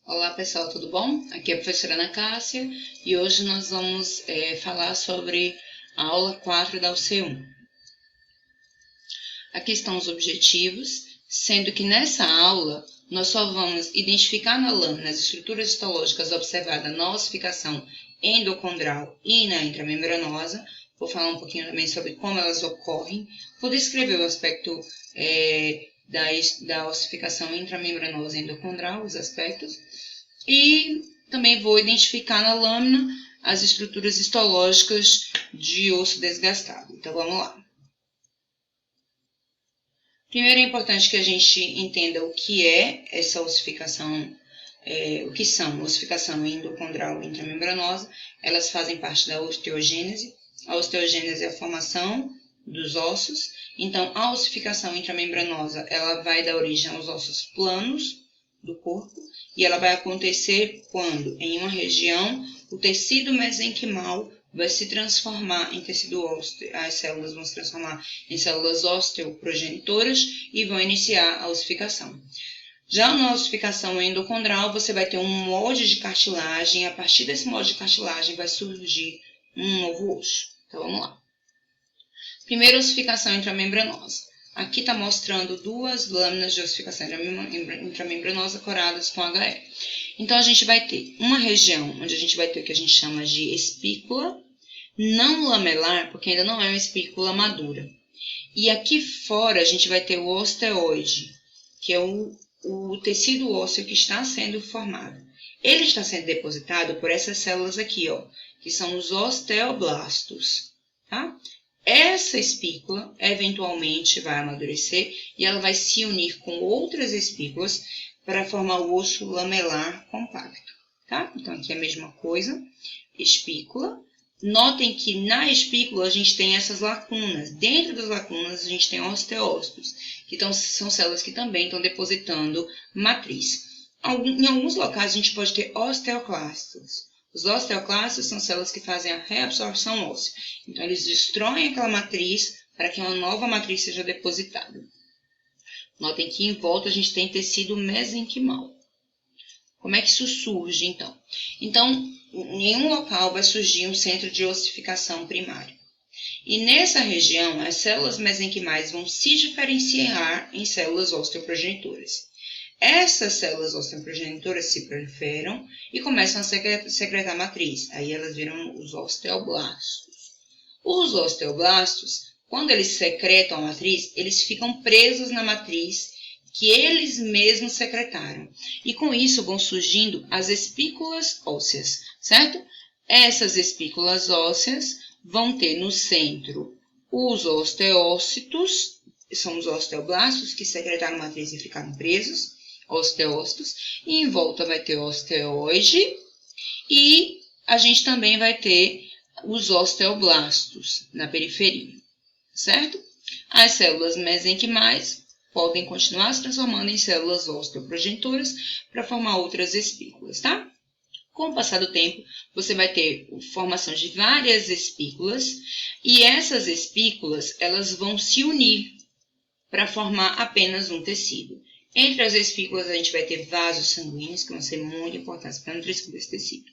Olá pessoal, tudo bom? Aqui é a professora Ana Cássia e hoje nós vamos falar sobre a aula 4 da UC1. Aqui estão os objetivos, sendo que nessa aula nós só vamos identificar na lâmina as estruturas histológicas observadas na ossificação endocondral e na intramembranosa. Vou falar um pouquinho também sobre como elas ocorrem, vou descrever o aspecto da ossificação intramembranosa e endocondral, os aspectos, e também vou identificar na lâmina as estruturas histológicas de osso desgastado. Então, vamos lá. Primeiro é importante que a gente entenda o que é essa ossificação, o que são ossificação endocondral e intramembranosa. Elas fazem parte da osteogênese. A osteogênese é a formação dos ossos. Então, a ossificação intramembranosa, ela vai dar origem aos ossos planos do corpo, e ela vai acontecer quando, em uma região, o tecido mesenquimal vai se transformar em tecido ósseo, as células vão se transformar em células osteoprogenitoras e vão iniciar a ossificação. Já na ossificação endocondral, você vai ter um molde de cartilagem, e a partir desse molde de cartilagem vai surgir um novo osso. Então, vamos lá. Primeiro, ossificação intramembranosa. Aqui está mostrando duas lâminas de ossificação intramembranosa coradas com HE. Então, a gente vai ter uma região onde a gente vai ter o que a gente chama de espícula, não lamelar, porque ainda não é uma espícula madura. E aqui fora a gente vai ter o osteoide, que é o tecido ósseo que está sendo formado. Ele está sendo depositado por essas células aqui, ó, que são os osteoblastos, tá? Essa espícula, eventualmente, vai amadurecer e ela vai se unir com outras espículas para formar o osso lamelar compacto, tá? Então, aqui é a mesma coisa, espícula. Notem que na espícula a gente tem essas lacunas. Dentro das lacunas a gente tem osteócitos, que são células que também estão depositando matriz. Em alguns locais a gente pode ter osteoclastos. Os osteoclastos são células que fazem a reabsorção óssea. Então, eles destroem aquela matriz para que uma nova matriz seja depositada. Notem que em volta a gente tem tecido mesenquimal. Como é que isso surge, então? Então, em um local vai surgir um centro de ossificação primário. E nessa região, as células mesenquimais vão se diferenciar em células osteoprogenitoras. Essas células osteoprogenitoras se proliferam e começam a secretar matriz. Aí elas viram os osteoblastos. Os osteoblastos, quando eles secretam a matriz, eles ficam presos na matriz que eles mesmos secretaram. E com isso vão surgindo as espículas ósseas, certo? Essas espículas ósseas vão ter no centro os osteócitos, são os osteoblastos que secretaram a matriz e ficaram presos, osteócitos, e em volta vai ter osteoide, e a gente também vai ter os osteoblastos na periferia, certo? As células mesenquimais podem continuar se transformando em células osteoprogenitoras para formar outras espículas, tá? Com o passar do tempo, você vai ter formação de várias espículas, e essas espículas elas vão se unir para formar apenas um tecido. Entre as espículas, a gente vai ter vasos sanguíneos, que vão ser muito importantes para a nutrição desse tecido.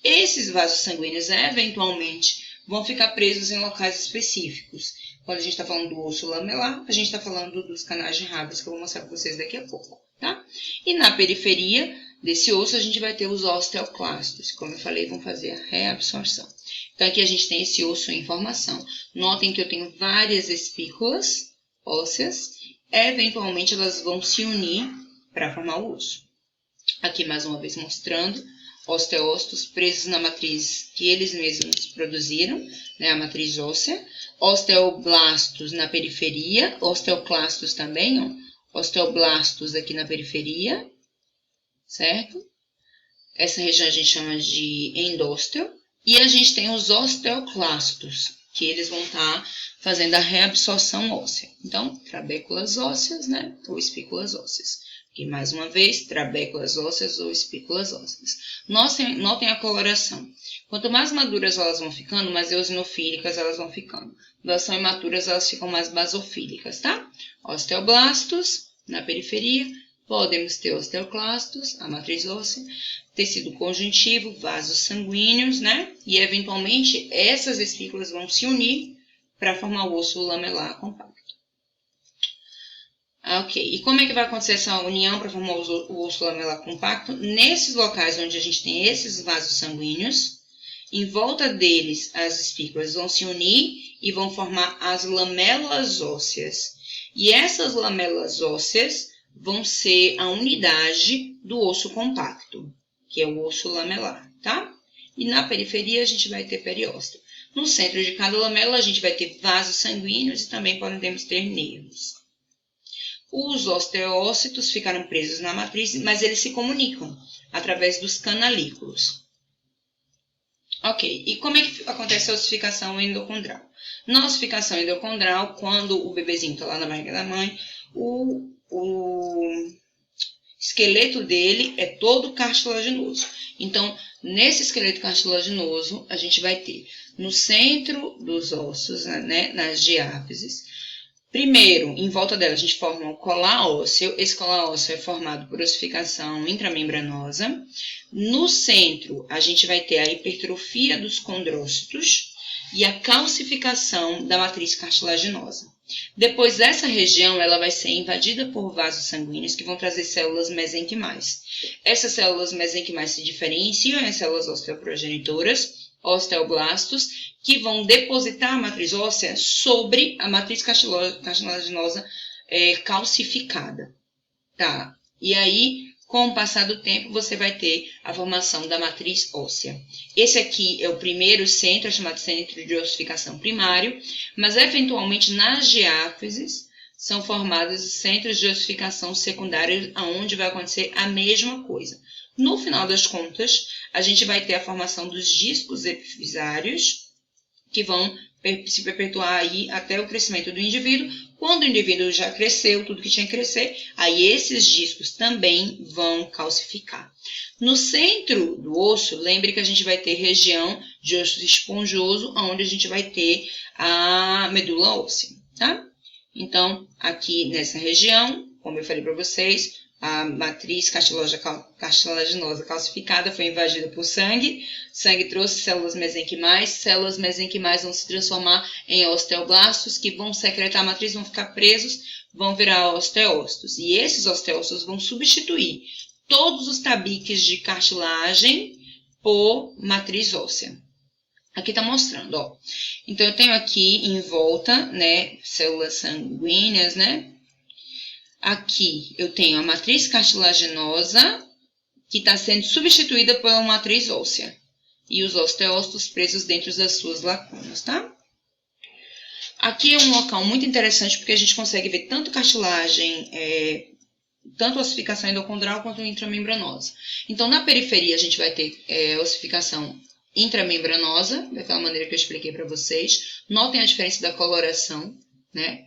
Esses vasos sanguíneos, eventualmente, vão ficar presos em locais específicos. Quando a gente está falando do osso lamelar, a gente está falando dos canais de Haber, que eu vou mostrar para vocês daqui a pouco, tá? E na periferia desse osso, a gente vai ter os osteoclastos, que, como eu falei, vão fazer a reabsorção. Então, aqui a gente tem esse osso em formação. Notem que eu tenho várias espículas ósseas. Eventualmente, elas vão se unir para formar o osso. Aqui, mais uma vez, mostrando osteócitos presos na matriz que eles mesmos produziram, né, a matriz óssea. Osteoblastos na periferia, osteoclastos também, ó, osteoblastos aqui na periferia, certo? Essa região a gente chama de endósteo. E a gente tem os osteoclastos, que eles vão estar fazendo a reabsorção óssea. Então, trabéculas ósseas, né, ou espículas ósseas. Aqui, mais uma vez, trabéculas ósseas ou espículas ósseas. Notem a coloração. Quanto mais maduras elas vão ficando, mais eosinofílicas elas vão ficando. Quando elas são imaturas, elas ficam mais basofílicas, tá? Osteoblastos na periferia, podemos ter osteoclastos, a matriz óssea, tecido conjuntivo, vasos sanguíneos, né? E eventualmente essas espículas vão se unir para formar o osso lamelar compacto. Ok, e como é que vai acontecer essa união para formar o osso lamelar compacto? Nesses locais onde a gente tem esses vasos sanguíneos, em volta deles as espículas vão se unir e vão formar as lamelas ósseas. E essas lamelas ósseas vão ser a unidade do osso compacto, que é o osso lamelar, tá? E na periferia a gente vai ter periósteo. No centro de cada lamela a gente vai ter vasos sanguíneos e também podemos ter nervos. Os osteócitos ficaram presos na matriz, mas eles se comunicam através dos canalículos. Ok, e como é que acontece a ossificação endocondral? Na ossificação endocondral, quando o bebezinho está lá na barriga da mãe, o esqueleto dele é todo cartilaginoso. Então, nesse esqueleto cartilaginoso, a gente vai ter no centro dos ossos, né, nas diáfises. Primeiro, em volta dela, a gente forma o colar ósseo. Esse colar ósseo é formado por ossificação intramembranosa. No centro, a gente vai ter a hipertrofia dos condrócitos e a calcificação da matriz cartilaginosa. Depois dessa região, ela vai ser invadida por vasos sanguíneos que vão trazer células mesenquimais. Essas células mesenquimais se diferenciam em células osteoprogenitoras, osteoblastos, que vão depositar a matriz óssea sobre a matriz cartilaginosa calcificada. Tá? E aí, com o passar do tempo, você vai ter a formação da matriz óssea. Esse aqui é o primeiro centro, é chamado centro de ossificação primário, mas eventualmente nas diáfises são formados os centros de ossificação secundária, onde vai acontecer a mesma coisa. No final das contas, a gente vai ter a formação dos discos epifisários, que vão se perpetuar aí até o crescimento do indivíduo. Quando o indivíduo já cresceu tudo que tinha que crescer, aí esses discos também vão calcificar. No centro do osso, lembre que a gente vai ter região de osso esponjoso, onde a gente vai ter a medula óssea, tá? Então, aqui nessa região, como eu falei para vocês, a matriz cartilaginosa calcificada foi invadida por sangue. Sangue trouxe células mesenquimais vão se transformar em osteoblastos, que vão secretar a matriz, vão ficar presos, vão virar osteócitos. E esses osteócitos vão substituir todos os tabiques de cartilagem por matriz óssea. Aqui está mostrando, ó. Então, eu tenho aqui em volta, né, células sanguíneas, né? Aqui eu tenho a matriz cartilaginosa, que está sendo substituída por uma matriz óssea. E os osteócitos presos dentro das suas lacunas, tá? Aqui é um local muito interessante, porque a gente consegue ver tanto cartilagem, tanto ossificação endocondral quanto intramembranosa. Então, na periferia, a gente vai ter ossificação intramembranosa, daquela maneira que eu expliquei para vocês. Notem a diferença da coloração, né?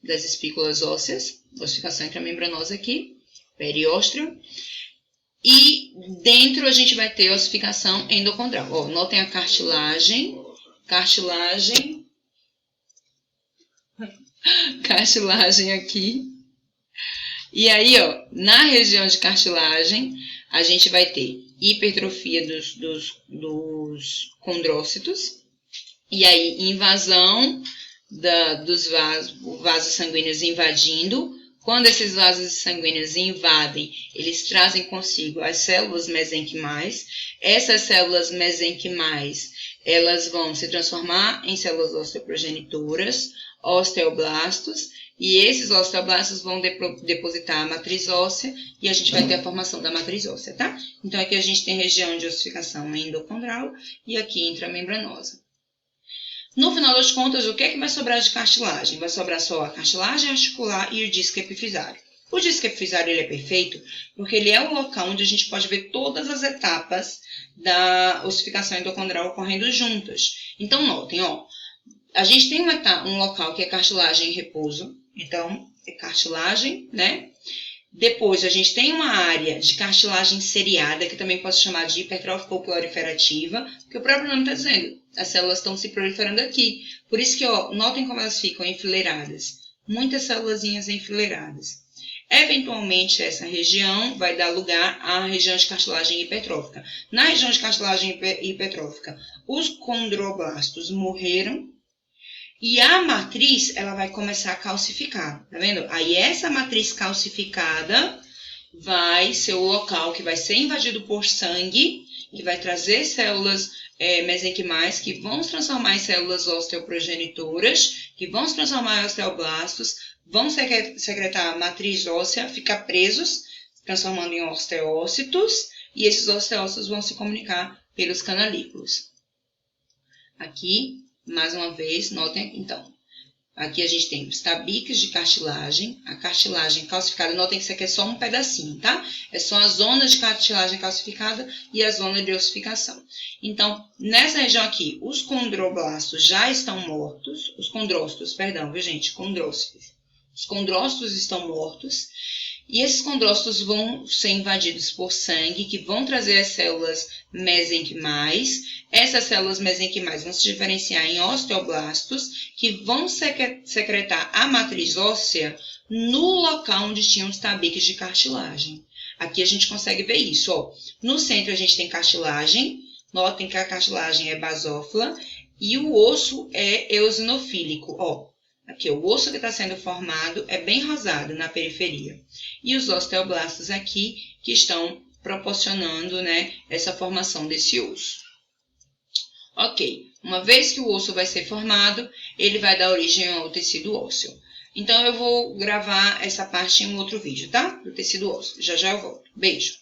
Das espículas ósseas, ossificação intramembranosa aqui, periósteo, e dentro a gente vai ter ossificação endocondral. Ó, notem a cartilagem aqui, e aí, ó, na região de cartilagem, a gente vai ter hipertrofia dos condrócitos, e aí invasão dos vasos sanguíneos invadindo. Quando esses vasos sanguíneos invadem, eles trazem consigo as células mesenquimais. Essas células mesenquimais, elas vão se transformar em células osteoprogenitoras, osteoblastos, e esses osteoblastos vão depositar a matriz óssea, e a gente vai ter a formação da matriz óssea, tá? Então, aqui a gente tem região de ossificação endocondral e aqui intramembranosa. No final das contas, o que é que vai sobrar de cartilagem? Vai sobrar só a cartilagem articular e o disco epifisário. O disco epifisário ele é perfeito porque ele é o local onde a gente pode ver todas as etapas da ossificação endocondral ocorrendo juntas. Então, notem, ó, a gente tem um local que é cartilagem em repouso. Então, é cartilagem, né? Depois, a gente tem uma área de cartilagem seriada, que também posso chamar de hipertrófica ou proliferativa, que o próprio nome está dizendo. As células estão se proliferando aqui. Por isso que, ó, notem como elas ficam enfileiradas. Muitas célulazinhas enfileiradas. Eventualmente, essa região vai dar lugar à região de cartilagem hipertrófica. Na região de cartilagem hipertrófica, os condroblastos morreram e a matriz ela vai começar a calcificar, tá vendo? Aí essa matriz calcificada vai ser o local que vai ser invadido por sangue, que vai trazer células mesenquimais que vão se transformar em células osteoprogenitoras, que vão se transformar em osteoblastos, vão secretar matriz óssea, ficar presos, transformando em osteócitos, e esses osteócitos vão se comunicar pelos canalículos. Aqui, mais uma vez, notem, então, aqui a gente tem os tabiques de cartilagem, a cartilagem calcificada, notem que isso aqui é só um pedacinho, tá? É só a zona de cartilagem calcificada e a zona de ossificação. Então, nessa região aqui, os condroblastos já estão mortos, os condrócitos, perdão, viu gente? Condrócitos. Os condrócitos estão mortos e esses condrócitos vão ser invadidos por sangue, que vão trazer as células mesenquimais. Essas células mesenquimais vão se diferenciar em osteoblastos, que vão secretar a matriz óssea no local onde tinham os tabiques de cartilagem. Aqui a gente consegue ver isso. Ó. No centro a gente tem cartilagem. Notem que a cartilagem é basófila e o osso é eosinofílico. Ó. Aqui, o osso que está sendo formado é bem rosado na periferia. E os osteoblastos aqui que estão proporcionando, né, essa formação desse osso. Ok, uma vez que o osso vai ser formado, ele vai dar origem ao tecido ósseo. Então, eu vou gravar essa parte em um outro vídeo, tá? Do tecido ósseo. Já já eu volto. Beijo!